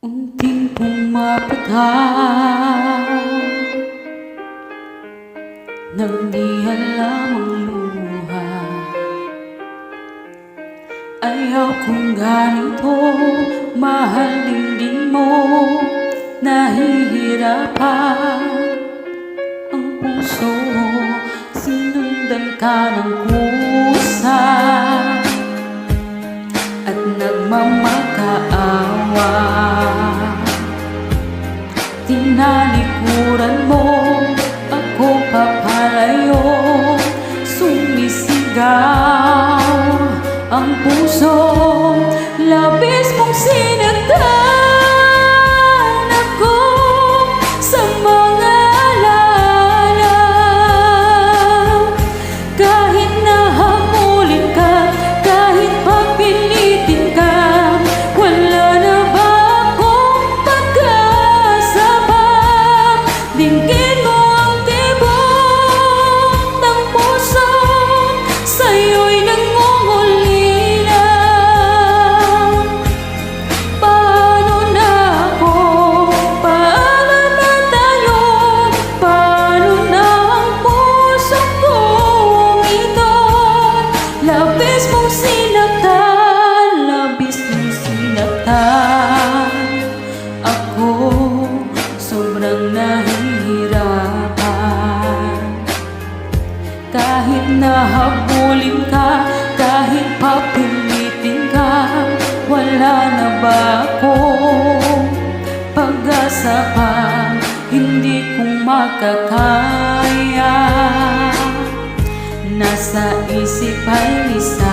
Unting pumapatak nang di alam ang luha. Ayaw kong ganito, mahal din mo. Nahihirapan ang puso, sinundan ka ng kusa at nagmamakaawa. Tinalikuran mo ako papalayo, sumisigaw ang puso, labis mong sinaktan ako sa mga alala. Kahit nahamulin ka, kahit papilitin ka, wala na ba akong pag-asa pa? Dinggin mo ang tibok ng puso, sa'yo'y nangungulila. Paano na ako? Paano na tayo? Paano na ang puso kong ito? Labis mong sinaktan, labis mong sinaktan ako, sobrang nahihirapan. Kahit nahabulin ka, kahit papilitin ka, wala na ba akong pag-asa pa? Hindi kong makakaya, nasa isip ay isa